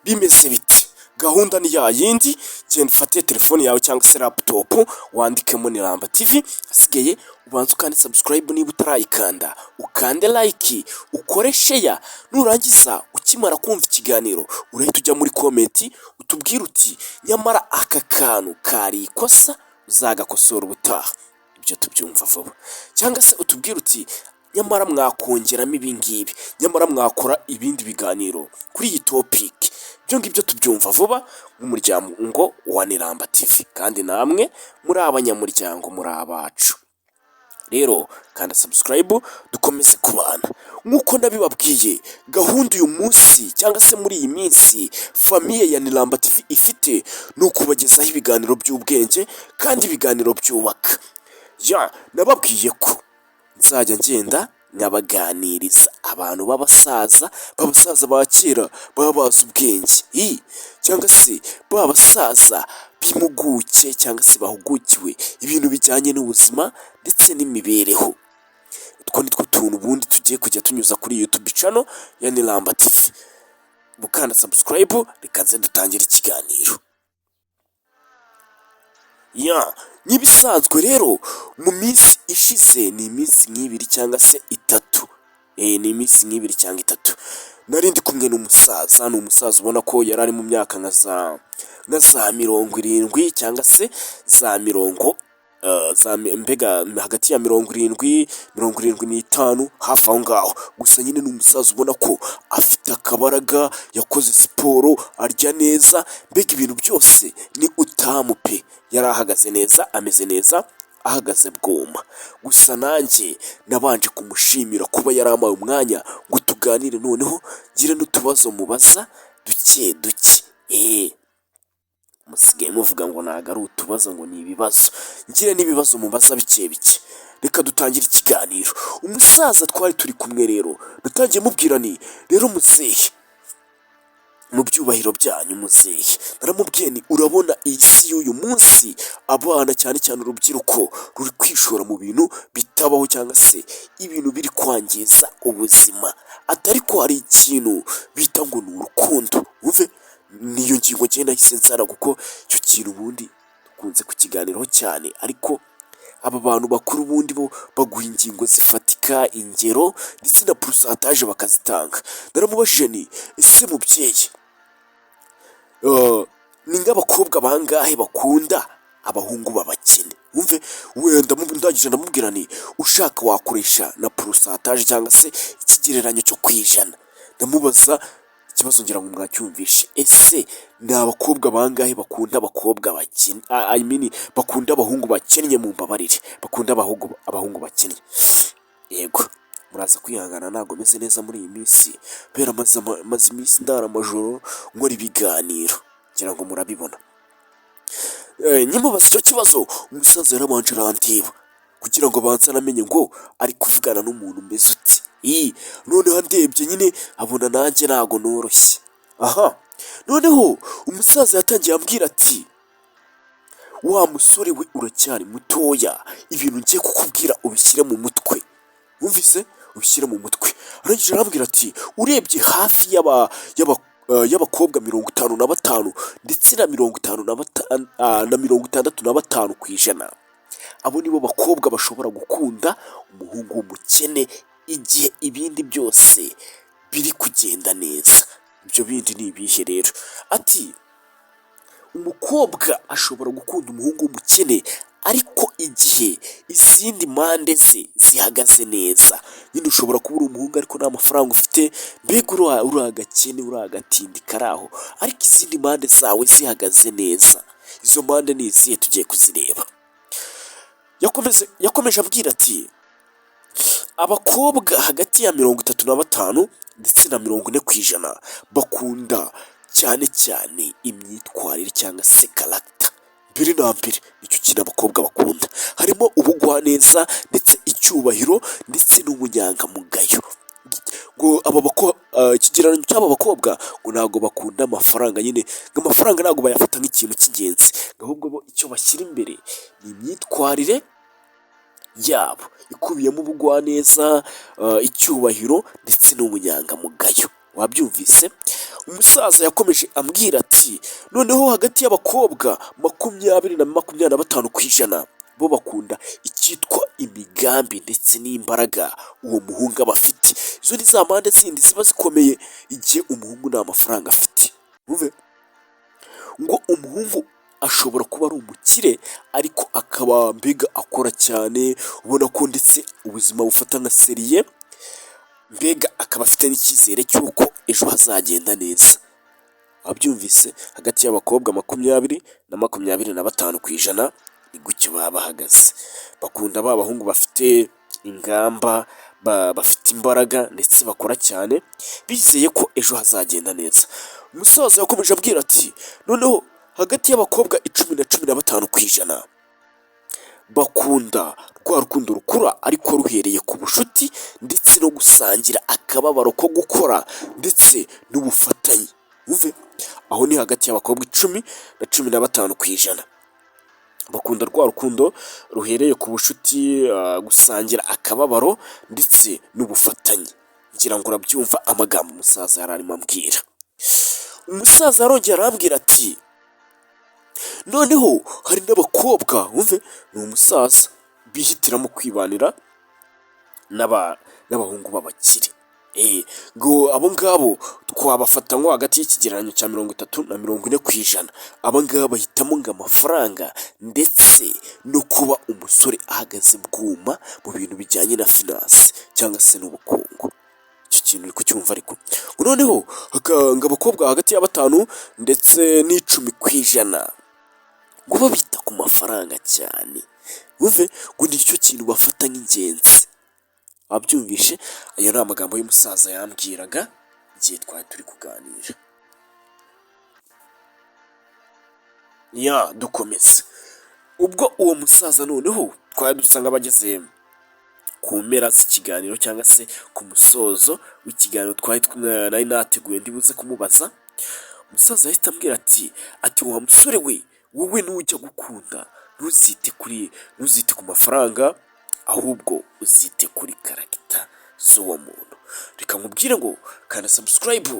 bimeze biti gahunda ni ya yindi, genda ufate telefone yawe cyangwa se laptop wandikemo Niramba TV, hasigaye ubanza ukande subscribe niba utarayikanda, ukande like, ukore share, nurangiza ukimara kumva ikiganiro urahita ujya muri comment utubwire uti nyamara aka kantu kari ikosa uzagakosora ubutaha, ibyo tubyumva vuba. Cyangwa se utubwire uti nyamara mwakongeramo ibi ngibi, nyamara mwakora ibindi biganiro kuri iyi topic. Ibyo ngibyo tubyumva vuba nk'umuryango wa Niramba TV, kandi namwe muri abanyamuryango muri abacu. Rero kanda subscribe dukomeze kubana. Nk'uko nabibabwiye, gahunda uyu munsi cyangwa se muri iyi minsi famiye ya Niramba TV ifite ni ukubagezaho ibiganiro by'ubwenge kandi ibiganiro byubaka. Nababwiye ko nzajya ngenda nkabaganiriza abantu b'abasaza ba kera baba bazi ubwenge, cyangwa se b'abasaza b'impuguke cyangwa se bahugukiwe ibintu bijyanye n'ubuzima ndetse n'imibereho. Utwo ni two tuntu ubundi tugiye kujya tunyuza kuri YouTube channel ya Niramba TV. Bukanda subscribe, reka nze dutangire ikiganiro. N'ibisanzwe rero mu minsi ishize ni iminsi nk'ibiri cyangwa se itatu, ni iminsi nk'ibiri cyangwa itatu, nari ndi kumwe n'umusaza. Ni umusaza ubona ko yari ari mu myaka nka za 70 cyangwa se za mirongo mbega hagati ya 70-75 hafi aho ngaho. Gusa nyine ni umusaza ubona ko afite akabaraga, yakoze siporo, arya neza, mbega ibintu byose ni utamu pe. Yari ahagaze neza, ameze neza, ahagaze bwuma. Gusa nanjye nabanje kumushimira kuba yari amaye umwanya ngo tuganire, noneho ngire n'utubazo mubaza duke duke. Musigaye muvuga ngo ntago ari utubazo ngo ni ibibazo, ngire n'ibibazo mubaza bike bike. Reka dutangire ikiganiro. Umusaza twari turi kumwe rero natangiye mubwira ni rero muzehe, mu byubahiro byanyu muzehe, naramubwiye ni urabona iyi si y'uyu munsi abana cyane cyane urubyiruko ruri kwishora mu bintu bitabaho cyangwa se ibintu biri kwangiza ubuzima. Atari ko hari ikintu bita ngo ni urukundo. Umve, niyo ngingo njye nahise nzara kuko icyo kintu ubundi dukunze kukiganiraho cyane, ariko aba bantu bakuru ubundi bo baguha ingingo zifatika, ingero ndetse na pourcentage bakazitanga. Naramubajije ni ese mubyeyi, ni nk'abakobwa bangahe bakunda abahungu b'abakene? Umve, wenda ndangije ndamubwira ni ushaka wakoresha na pourcentage cyangwa se ikigereranyo cyo kwijana. Ndamubaza ikibazo ngira ngo mwacyumvishe, ese ni abakobwa bangahe bakunda abakobwa bakene, bakunda abahungu bakennye? mu mbabarire, bakunda abahungu bakennye. Yego, muraza kwihangana ntabwo meze neza muri iyi minsi kubera maze iminsi ndara amajoro nkora ibiganiro, ngira ngo murabibona. Nyimubaza icyo kibazo, umusaza yarabanje arandeba kugira ngo abanze anamenye ngo ari kuvugana n'umuntu umeze uti. Noneho andebye nyine abona nanjye ntago noroshye. Noneho umusaza yatangiye ambwira ati wa musore we uracyari mutoya, ibintu ngiye kukubwira ubishyire mu mutwe. Wumvise? Ubishyire mu mutwe. Arangije arambwira ati urebye hafi y'abakobwa 55 ndetse na 65 ku ijana, abo nibo bakobwa bashobora gukunda umuhungu w'umukene igihe ibindi byose biri kugenda neza. Ibyo bindi ni ibihe rero? Ati umukobwa ashobora gukunda umuhungu w'umukene ariko igihe izindi mpande ze zihagaze neza. Nyine ushobora kuba uri umuhungu ariko nta mafaranga ufite, mbega uri agakene, uri agatindi karaho, ariko izindi mpande zawe zihagaze neza. Izo mpande ni izihe? tugiye kuzireba. Yakomeje abwira ati abakobwa hagati ya 35 ndetse na 40 ku ijana bakunda cyane cyane imyitwarire cyangwa se character. Mbere na mbere icyo kintu abakobwa bakunda harimo ubugwaneza ndetse icyubahiro ndetse n'ubunyangamugayo. Ngo ikigereranyo cy'aba bakobwa ngo ntabwo bakunda amafaranga. Nyine ngo amafaranga ntabwo bayafata nk'ikintu cy'ingenzi, ahubwo bo icyo bashyira imbere ni imyitwarire yabo ikubiyemo ubugwaneza, icyubahiro ndetse n'ubunyangamugayo. Wabyumvise? umusaza yakomeje ambwira ati noneho hagati y'abakobwa 20 na 25% bo bakunda icyitwa imigambi ndetse n'imbaraga uwo muhungu aba afite. Izo ni za mpande zindi ziba zikomeye igihe umuhungu nta mafaranga afite. Uve ngo umuhungu ashobora kuba ari umukire ariko akaba mbega akora cyane, ubona ko ndetse ubuzima bufata nka seriye, mbega akaba afite n'icyizere cy'uko ejo hazagenda neza. Wabyumvise, hagati y'abakobwa 20 na 25% ni gutyo baba bahagaze. Bakunda ba bahungu bafite ingamba, bafite imbaraga ndetse bakora cyane, bizeye ko ejo hazagenda neza. Umusaza yakomeje abwira ati noneho hagati y'abakobwa 10 na 15% bakunda rwa rukundo rukura ariko ruhereye ku bushuti ndetse no gusangira akababaro ko gukora ndetse n'ubufatanye. Uve aho ni hagati y'abakobwa 10 na 15%. Bakunda rwa rukundo ruhereye ku bushuti, gusangira akababaro ndetse n'ubufatanye. Ngira ngo urabyumva amagambo umusaza yari arimo ambwira. Umusaza arongera arambwira ati noneho hari n'abakobwa, wumve ni umusaza, bihitiramo kwibanira n'abahungu b'abakire. Ngo abo ngabo twabafata nko hagati y'ikigereranyo cya 30 na 40%. Aba ngabo bahitamo ngo amafaranga ndetse no kuba umusore ahagaze bwuma mu bintu bijyanye na finance cyangwa se n'ubukungu. Icyo kintu uri kucyumva ariko noneho ngo abakobwa hagati ya 5 ndetse n'10% ngo babita ku mafaranga cyane. Uve ngo nicyo kintu bafata nk'ingenzi. Wabyumvishe, ayo ni amagambo y'umusaza yambwiraga igihe twari turi kuganira. Dukomeze. Ubwo uwo musaza noneho twari dusanga bageze ku mpera z'ikiganiro cyangwa se ku musozo w'ikiganiro nari nateguye ndibuze kumubaza, umusaza yahita ambwira ati wa musore we, wowe nujya gukunda ntuzite ku mafaranga, ahubwo uzite kuri karagita z'uwo muntu. Reka nkubwire ngo kanda subscribe